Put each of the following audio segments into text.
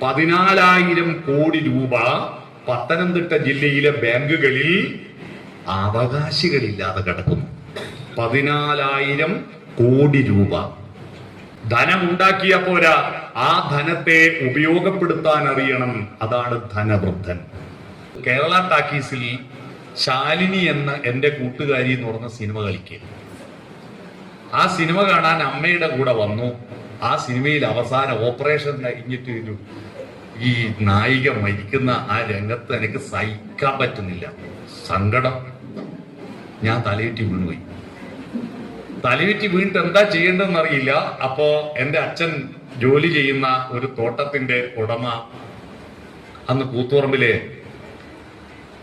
14,000 കോടി രൂപ പത്തനംതിട്ട ജില്ലയിലെ ബാങ്കുകളിൽ അവകാശികളില്ലാതെ കിടക്കുന്നു. 14,000 കോടി രൂപ ധനമുണ്ടാക്കിയ പോരാ, ആ ധനത്തെ ഉപയോഗപ്പെടുത്താൻ അറിയണം. അതാണ് ധനവൃദ്ധൻ. കേരള ടാക്കീസിൽ ശാലിനി എന്ന എന്റെ കൂട്ടുകാരി എന്ന് പറഞ്ഞ സിനിമ കളിക്കുക. ആ സിനിമ കാണാൻ അമ്മയുടെ കൂടെ വന്നു. ആ സിനിമയിൽ അവസാന ഓപ്പറേഷൻ കഴിഞ്ഞിട്ട് ഈ നായിക മരിക്കുന്ന ആ രംഗത്ത് എനിക്ക് സഹിക്കാൻ പറ്റുന്നില്ല. സങ്കടം. ഞാൻ തലയുറ്റി വീണുപോയി. തലയുറ്റി വീണിട്ട് എന്താ ചെയ്യേണ്ടതെന്ന് അറിയില്ല. അപ്പോ എന്റെ അച്ഛൻ ജോലി ചെയ്യുന്ന ഒരു തോട്ടത്തിന്റെ ഉടമ അന്ന് കൂത്തുപറമ്പിലെ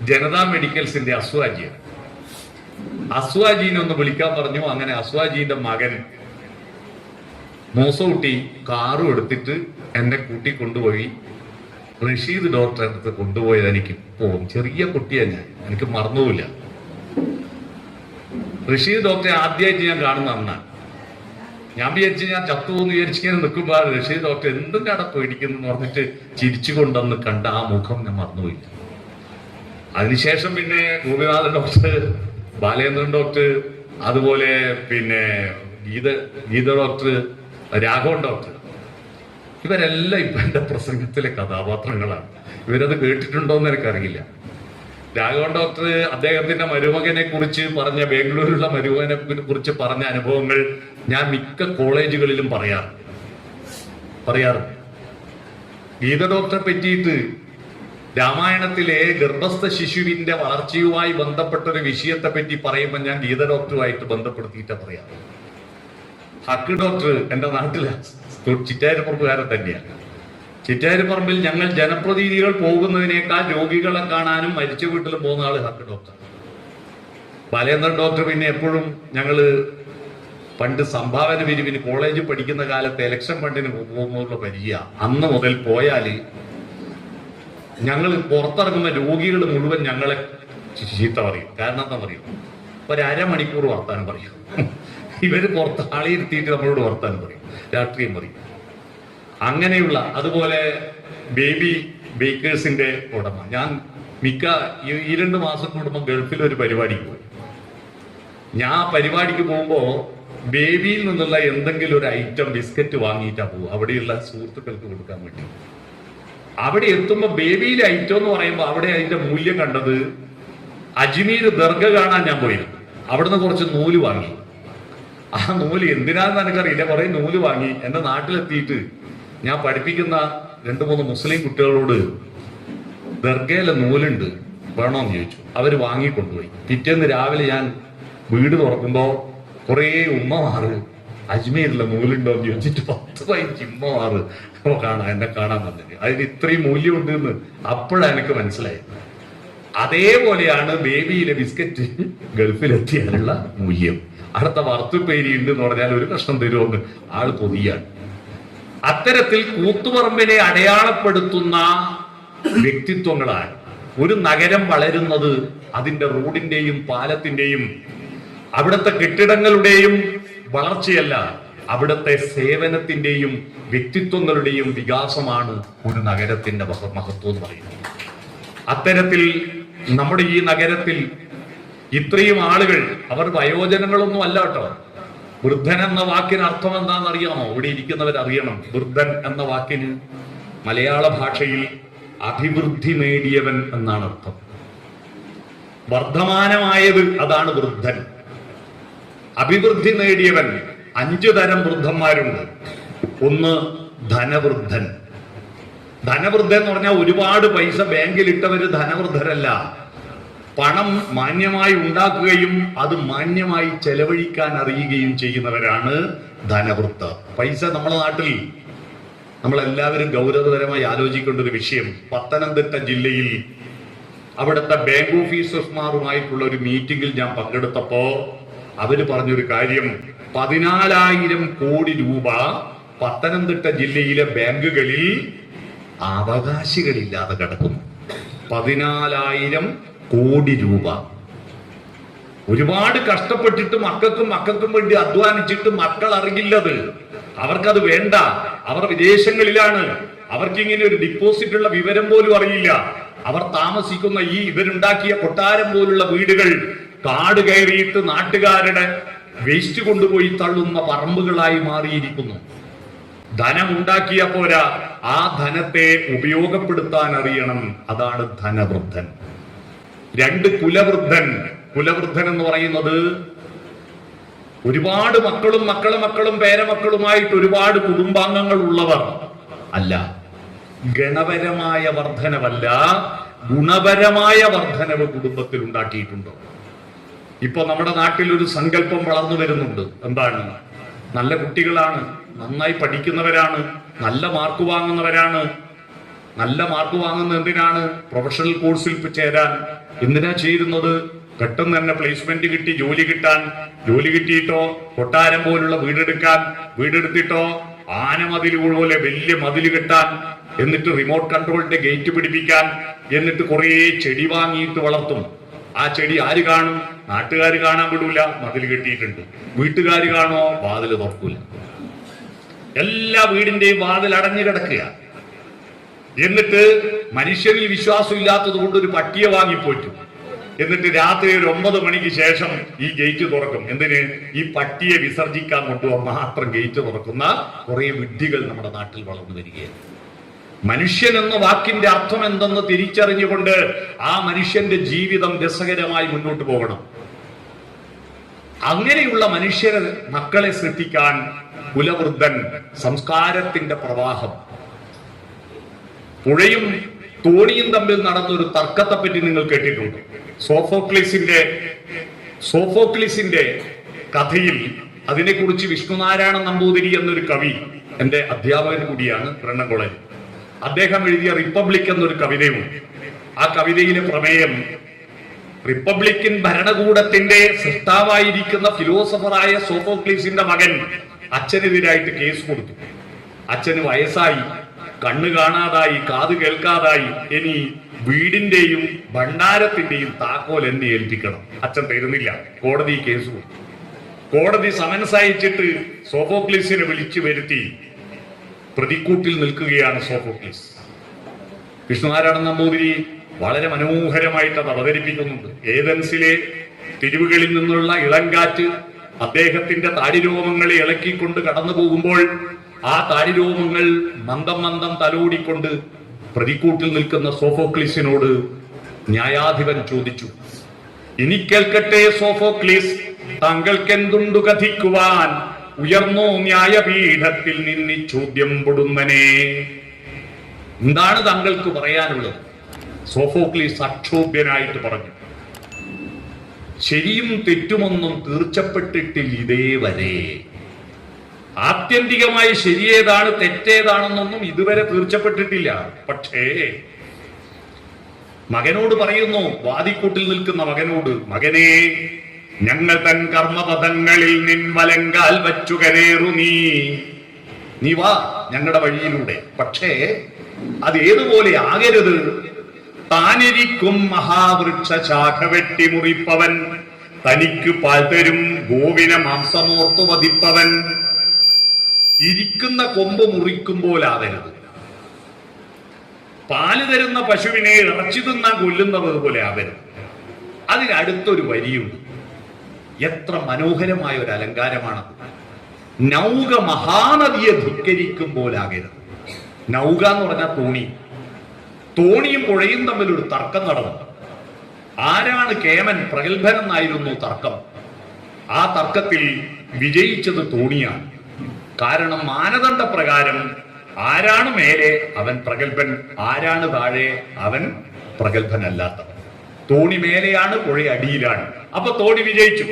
ജനതാ മെഡിക്കൽസിന്റെ അസ്വാജിയാണ്. അസ്വാജീനെ ഒന്ന് വിളിക്കാൻ പറഞ്ഞു. അങ്ങനെ അസ്വാജീന്റെ മകൻ മൂസൂട്ടി കാറും എടുത്തിട്ട് എന്നെ കൂട്ടിക്കൊണ്ടുപോയി റഷീദ് ഡോക്ടറെ അടുത്ത് കൊണ്ടുപോയത്. എനിക്ക് പോകും, ചെറിയ കുട്ടിയാണ് ഞാൻ, എനിക്ക് മറന്നുമില്ല. റഷീദ് ഡോക്ടറെ ആദ്യമായിട്ട് ഞാൻ കാണുന്ന അന്നാണ്. ഞാൻ വിചാരിച്ച് ഞാൻ ചത്തുവെന്ന് വിചാരിച്ചിങ്ങനെ നിൽക്കുമ്പോൾ റഷീദ് ഡോക്ടർ എന്തും കട പേടിക്കുന്നു പറഞ്ഞിട്ട് ചിരിച്ചുകൊണ്ടെന്ന് കണ്ട ആ മുഖം ഞാൻ മറന്നുപോയില്ല. അതിനുശേഷം പിന്നെ ഗോപിനാഥൻ ഡോക്ടർ, ബാലേന്ദ്രൻ ഡോക്ടർ, അതുപോലെ പിന്നെ ഗീത ഡോക്ടർ, രാഘവൻ ഡോക്ടർ, ഇവരെല്ലാം ഇപ്പൊ എന്റെ പ്രസംഗത്തിലെ കഥാപാത്രങ്ങളാണ്. ഇവരത് കേട്ടിട്ടുണ്ടോന്ന് എനിക്കറിയില്ല. രാഘവൻ ഡോക്ടർ അദ്ദേഹത്തിന്റെ മരുമകനെ കുറിച്ച് പറഞ്ഞ, ബാംഗ്ലൂരിലുള്ള മരുമകനെ കുറിച്ച് പറഞ്ഞ അനുഭവങ്ങൾ ഞാൻ മിക്ക കോളേജുകളിലും പറയാറുണ്ട്. ഗീത ഡോക്ടറെ പറ്റിയിട്ട് രാമായണത്തിലെ ഗർഭസ്ഥ ശിശുവിന്റെ വളർച്ചയുമായി ബന്ധപ്പെട്ട ഒരു വിഷയത്തെ പറ്റി പറയുമ്പോൾ ഞാൻ ഗീത ഡോക്ടറുമായിട്ട് ബന്ധപ്പെടുത്തിയിട്ട് പറയാം. ഹക്ക് ഡോക്ടർ എന്റെ നാട്ടിലെ ചിറ്റാരിപ്പറമ്പുകാരൻ തന്നെയാണ്. ചിറ്റാരിപ്പറമ്പിൽ ഞങ്ങൾ ജനപ്രതിനിധികൾ പോകുന്നതിനേക്കാൾ രോഗികളെ കാണാനും മരിച്ച വീട്ടിലും പോകുന്ന ആള് ഹക്ക് ഡോക്ടർ. ബാലേന്ദ്രൻ ഡോക്ടർ പിന്നെ എപ്പോഴും ഞങ്ങള് പണ്ട് സംഭാവന പിരിവിന് കോളേജിൽ പഠിക്കുന്ന കാലത്ത് ഇലക്ഷൻ ഫണ്ടിന് പോകുന്നുള്ള പരിചയ. അന്ന് മുതൽ പോയാല് ഞങ്ങൾ പുറത്തിറങ്ങുന്ന രോഗികൾ മുഴുവൻ ഞങ്ങളെ ചീത്ത പറയും. കാരണം എന്താ പറയും, ഒരമണിക്കൂർ വർത്താനം പറയും. ഇവര് പുറത്ത് ആളിയിരുത്തിയിട്ട് നമ്മളോട് വർത്താനം പറയും, രാഷ്ട്രീയം പറയും. അങ്ങനെയുള്ള, അതുപോലെ ബേബി ബേക്കേഴ്സിന്റെ ഉടമ. ഞാൻ മിക്ക 2 മാസം കൂടുമ്പോൾ ഗൾഫിൽ ഒരു പരിപാടിക്ക് പോയി. ഞാൻ ആ പരിപാടിക്ക് പോകുമ്പോ ബേബിയിൽ നിന്നുള്ള എന്തെങ്കിലും ഒരു ഐറ്റം ബിസ്ക്കറ്റ് വാങ്ങിയിട്ടാ പോകും, അവിടെയുള്ള സുഹൃത്തുക്കൾക്ക് കൊടുക്കാൻ വേണ്ടി. അവിടെ എത്തുമ്പോ ബേബിയിലെ ഐറ്റം എന്ന് പറയുമ്പോൾ അവിടെ അതിന്റെ മൂല്യം കണ്ടത്, അജ്മീർ ദർഗ കാണാൻ ഞാൻ പോയിരുന്നു. അവിടുന്ന് കുറച്ച് നൂല് വാങ്ങി. ആ നൂല് എന്തിനാന്ന് എനിക്കറിയില്ല, കുറെ നൂല് വാങ്ങി. എന്റെ നാട്ടിലെത്തിയിട്ട് ഞാൻ പഠിപ്പിക്കുന്ന 2-3 മുസ്ലിം കുട്ടികളോട് ദർഗയിലെ നൂലുണ്ട് വേണോന്ന് ചോദിച്ചു. അവര് വാങ്ങിക്കൊണ്ടുപോയി. പിറ്റേന്ന് രാവിലെ ഞാൻ വീട് തുറക്കുമ്പോ കുറേ ഉമ്മമാറ് അജ്മീരിലെ നൂലുണ്ടോ എന്ന് ചോദിച്ചിട്ട് 10-15 ഉമ്മമാറ് എന്നെ കാണാൻ വന്നത്. അതിന് ഇത്രയും മൂല്യമുണ്ട് എന്ന് അപ്പോഴാണ് എനിക്ക് മനസ്സിലായത്. അതേപോലെയാണ് ബേബിയിലെ ബിസ്ക്കറ്റ് ഗൾഫിലെത്തിയാലുള്ള മൂല്യം. അടുത്ത വറുത്തുപ്പേരി ഉണ്ട് എന്ന് പറഞ്ഞാൽ ഒരു കഷ്ണം തരുമെന്ന് ആള് പൊതിയാണ്. അത്തരത്തിൽ കൂത്തുപറമ്പിനെ അടയാളപ്പെടുത്തുന്ന വ്യക്തിത്വങ്ങളാണ്. ഒരു നഗരം വളരുന്നത് അതിന്റെ റോഡിന്റെയും പാലത്തിന്റെയും അവിടുത്തെ കെട്ടിടങ്ങളുടെയും വളർച്ചയല്ല, അവിടുത്തെ സേവനത്തിന്റെയും വ്യക്തിത്വങ്ങളുടെയും വികാസമാണ് ഒരു നഗരത്തിന്റെ മഹത്വം എന്ന് പറയുന്നത്. അത്തരത്തിൽ നമ്മുടെ ഈ നഗരത്തിൽ ഇത്രയും ആളുകൾ, അവർ വയോജനങ്ങളൊന്നും അല്ല കേട്ടോ. വൃദ്ധൻ എന്ന വാക്കിന് അർത്ഥം എന്താണെന്നറിയാമോ? ഇവിടെ ഇരിക്കുന്നവരറിയണം. വൃദ്ധൻ എന്ന വാക്കിന് മലയാള ഭാഷയിൽ അഭിവൃദ്ധി നേടിയവൻ എന്നാണ് അർത്ഥം. വർദ്ധമാനമായത്, അതാണ് വൃദ്ധൻ. അഭിവൃദ്ധി നേടിയവൻ. 5 തരം വൃദ്ധന്മാരുണ്ട്. ഒന്ന് ധനവൃദ്ധൻ. ധനവൃദ്ധൻ എന്ന് പറഞ്ഞാൽ ഒരുപാട് പൈസ ബാങ്കിൽ ഇട്ടവര് ധനവൃദ്ധരല്ല. പണം മാന്യമായി ഉണ്ടാക്കുകയും അത് മാന്യമായി ചെലവഴിക്കാൻ അറിയുകയും ചെയ്യുന്നവരാണ് ധനവൃദ്ധർ. പൈസ നമ്മുടെ നാട്ടിൽ നമ്മളെല്ലാവരും ഗൗരവതരമായി ആലോചിക്കേണ്ട ഒരു വിഷയം. പത്തനംതിട്ട ജില്ലയിൽ അവിടുത്തെ ബാങ്ക് ഓഫീസർമാരുമായിട്ടുള്ള ഒരു മീറ്റിംഗിൽ ഞാൻ പങ്കെടുത്തപ്പോ അവര് പറഞ്ഞൊരു കാര്യം, 14,000 കോടി രൂപ പത്തനംതിട്ട ജില്ലയിലെ ബാങ്കുകളിൽ അവകാശികളില്ലാതെ കിടക്കുന്നു. 14,000 കോടി രൂപ. ഒരുപാട് കഷ്ടപ്പെട്ടിട്ട് മക്കൾക്കും വേണ്ടി അധ്വാനിച്ചിട്ട് മക്കൾ അറിയില്ലത്. അവർക്കത് വേണ്ട. അവർ വിദേശങ്ങളിലാണ്. അവർക്കിങ്ങനെ ഒരു ഡിപ്പോസിറ്റ് ഉള്ള വിവരം പോലും അറിയില്ല. അവർ താമസിക്കുന്ന ഈ ഇവരുണ്ടാക്കിയ കൊട്ടാരം പോലുള്ള വീടുകൾ കാട് കയറിയിട്ട് നാട്ടുകാരുടെ വേസ്റ്റ് കൊണ്ടുപോയി തള്ളുന്ന പറമ്പുകളായി മാറിയിരിക്കുന്നു. ധനം ഉണ്ടാക്കിയ പോരാ, ആ ധനത്തെ ഉപയോഗപ്പെടുത്താൻ അറിയണം. അതാണ് ധനവൃദ്ധൻ. രണ്ട് കുലവൃദ്ധൻ. കുലവൃദ്ധൻ എന്ന് പറയുന്നത് ഒരുപാട് മക്കളും മക്കളും പേരമക്കളുമായിട്ട് ഒരുപാട് കുടുംബാംഗങ്ങൾ ഉള്ളവർ അല്ല. ഗണപരമായ വർധനവല്ല, ഗുണപരമായ വർധനവ് കുടുംബത്തിൽ ഉണ്ടാക്കിയിട്ടുണ്ടോ? ഇപ്പൊ നമ്മുടെ നാട്ടിൽ ഒരു സങ്കല്പം വളർന്നു വരുന്നുണ്ട്. എന്താണ്? നല്ല കുട്ടികളാണ്, നന്നായി പഠിക്കുന്നവരാണ്, നല്ല മാർക്ക് വാങ്ങുന്നവരാണ്. നല്ല മാർക്ക് വാങ്ങുന്നത് എന്തിനാണ്? പ്രൊഫഷണൽ കോഴ്സിൽ ചേരാൻ. എന്തിനാ ചേരുന്നത്? പെട്ടെന്ന് തന്നെ പ്ലേസ്മെന്റ് കിട്ടി ജോലി കിട്ടാൻ. ജോലി കിട്ടിയിട്ടോ കൊട്ടാരം പോലുള്ള വീടെടുക്കാൻ, വീടെടുത്തിട്ടോ ആനമതിൽ പോലെ വലിയ മതിൽ കെട്ടാൻ, എന്നിട്ട് റിമോട്ട് കൺട്രോളിന്റെ ഗേറ്റ് പിടിപ്പിക്കാൻ, എന്നിട്ട് കുറെ ചെടി വാങ്ങിയിട്ട് വളർത്തും. ആ ചെടി ആര് കാണും? നാട്ടുകാർ കാണാൻ വിടൂല, മതിൽ കെട്ടിയിട്ടുണ്ട്. വീട്ടുകാർ കാണോ? വാതിൽ തുറക്കൂല. എല്ലാ വീടിന്റെയും വാതിൽ അടഞ്ഞു കിടക്കുക. എന്നിട്ട് മനുഷ്യരിൽ വിശ്വാസം ഇല്ലാത്തത് കൊണ്ട് ഒരു പട്ടിയെ വാങ്ങിപ്പോറ്റും. എന്നിട്ട് രാത്രി ഒരു 9 മണിക്ക് ശേഷം ഈ ഗേറ്റ് തുറക്കും. എന്തിന്? ഈ പട്ടിയെ വിസർജിക്കാൻ കൊണ്ടുപോകാൻ മാത്രം ഗേറ്റ് തുറക്കുന്ന കുറെ വിഡ്ഢികൾ നമ്മുടെ നാട്ടിൽ വളർന്നു വരികയാണ്. മനുഷ്യൻ എന്ന വാക്കിന്റെ അർത്ഥം എന്തെന്ന് തിരിച്ചറിഞ്ഞുകൊണ്ട് ആ മനുഷ്യന്റെ ജീവിതം രസകരമായി മുന്നോട്ട് പോകണം. അങ്ങനെയുള്ള മനുഷ്യരെ മക്കളെ സൃഷ്ടിക്കാൻ കുലവൃദ്ധൻ, സംസ്കാരത്തിന്റെ പ്രവാഹം. പുഴയും തോണിയും തമ്മിൽ നടന്നൊരു തർക്കത്തെപ്പറ്റി നിങ്ങൾ കേട്ടിട്ടുണ്ട്. സോഫോക്ലിസിന്റെ കഥയിൽ അതിനെക്കുറിച്ച് വിഷ്ണുനാരായണ നമ്പൂതിരി എന്നൊരു കവി, എന്റെ അധ്യാപകൻ കൂടിയാണ് ബ്രണ്ണൻ കോളേജ്, അദ്ദേഹം എഴുതിയ റിപ്പബ്ലിക് എന്നൊരു കവിതയുണ്ട്. ആ കവിതയിലെ പ്രമേയം റിപ്പബ്ലിക്കൻ ഭരണകൂടത്തിന്റെ സൃഷ്ടാവായിരിക്കുന്ന ഫിലോസഫറായ സോഫോക്ലീസിന്റെ മകൻ അച്ഛനെതിരായിട്ട് കേസ് കൊടുത്തു. അച്ഛന് വയസ്സായി, കണ്ണ് കാണാതായി, കാത് കേൾക്കാതായി. ഇനി വീടിന്റെയും ഭണ്ഡാരത്തിന്റെയും താക്കോൽ എന്നെ ഏൽപ്പിക്കണം. അച്ഛൻ തരുന്നില്ല. കോടതി കേസ് കൊടുത്തു. കോടതി സമൻസ് അയച്ചിട്ട് സോഫോക്ലീസിനെ വിളിച്ചു വരുത്തി. പ്രതിക്കൂട്ടിൽ നിൽക്കുകയാണ് സോഫോക്ലീസ്. വിഷ്ണുനാരായണ നമ്പൂതിരി വളരെ മനോഹരമായിട്ട് അത് അവതരിപ്പിക്കുന്നുണ്ട്. ഏതൻസിലെ തെരുവുകളിൽ നിന്നുള്ള ഇളങ്കാറ്റ് അദ്ദേഹത്തിന്റെ താടിരോമങ്ങളെ ഇളക്കിക്കൊണ്ട് കടന്നു പോകുമ്പോൾ ആ താടിരോമങ്ങൾ മന്ദം മന്ദം തലോടിക്കൊണ്ട് പ്രതിക്കൂട്ടിൽ നിൽക്കുന്ന സോഫോക്ലീസിനോട് ന്യായാധിപൻ ചോദിച്ചു, ഇനി കേൾക്കട്ടെ സോഫോക്ലീസ്, താങ്കൾക്കെന്തുണ്ടു കഥിക്കുവാൻ? ഉയർന്നോ ന്യായപീഠത്തിൽ നിന്ന് ചോദ്യം പൊടുന്നനെ. എന്താണ് താങ്കൾക്ക് പറയാനുള്ളത്? സോഫോക്ലീസ് അക്ഷോഭ്യനായിട്ട് പറഞ്ഞു, ശരിയും തെറ്റുമൊന്നും തീർച്ചപ്പെട്ടിട്ടില്ല ഇതേവരെ. ആത്യന്തികമായി ശരിയേതാണ് തെറ്റേതാണെന്നൊന്നും ഇതുവരെ തീർച്ചപ്പെട്ടിട്ടില്ല. പക്ഷേ മകനോട് പറയുന്നു, വാദിക്കൂട്ടിൽ നിൽക്കുന്ന മകനോട്, മകനെ, ഞങ്ങൾ തൻ കർമ്മപഥങ്ങളിൽ നിൻ വലങ്കാൽ വച്ചു കരേറു നീ വാ ഞങ്ങളുടെ വഴിയിലൂടെ. പക്ഷേ അത് ഏതുപോലെ ആകരുത്. താനിരിക്കും മഹാവൃക്ഷ ശാഖ വെട്ടി മുറിപ്പവൻ, തനിക്ക് പാൽ തരും ഗോവിന മാംസമോർത്തു വധിപ്പവൻ. ഇരിക്കുന്ന കൊമ്പ് മുറിക്കുമ്പോലാവരുത്. പാല് തരുന്ന പശുവിനെ ഇറച്ചി തിന്നാൻ കൊല്ലുന്നത് പോലെ ആവരുത്. അതിനടുത്തൊരു വരിയുണ്ട്. എത്ര മനോഹരമായ ഒരു അലങ്കാരമാണത്. നൗക മഹാനദിയെ ധിക്കരിക്കുമ്പോലാകരുത്. നൗക എന്ന് പറഞ്ഞാൽ തോണി. തോണിയും പുഴയും തമ്മിൽ ഒരു തർക്കം നടന്നു. ആരാണ് കേമൻ, പ്രഗത്ഭൻ എന്നായിരുന്നു തർക്കം. ആ തർക്കത്തിൽ വിജയിച്ചത് തോണിയാണ്. കാരണം മാനദണ്ഡ പ്രകാരം ആരാണ് മേലെ അവൻ പ്രഗത്ഭൻ, ആരാണ് താഴെ അവൻ പ്രഗത്ഭനല്ലാത്തവൻ. തോണി മേലെയാണ്, പുഴ അടിയിലാണ്. അപ്പൊ തോണി വിജയിച്ചു.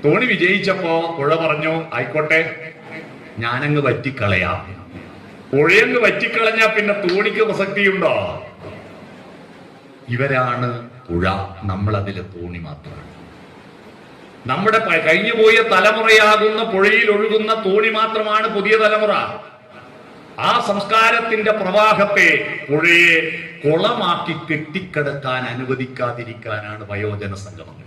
തോണി വിജയിച്ചപ്പോ പുഴ പറഞ്ഞു, ആയിക്കോട്ടെ, ഞാനങ്ങ് വറ്റിക്കളയാം. പുഴയങ്ങ് വറ്റിക്കളഞ്ഞാ പിന്നെ തോണിക്ക് പ്രസക്തിയുണ്ടോ? ഇവരാണ് പുഴ, നമ്മളതിലെ തോണി മാത്രമാണ്. നമ്മുടെ കഴിഞ്ഞുപോയ തലമുറയാകുന്ന പുഴയിൽ ഒഴുകുന്ന തോണി മാത്രമാണ് പുതിയ തലമുറ. ആ സംസ്കാരത്തിന്റെ പ്രവാഹത്തെ, പുഴയെ കുളമാക്കി കെട്ടിക്കിടക്കാൻ അനുവദിക്കാതിരിക്കാനാണ് വയോജന സംഗമങ്ങൾ.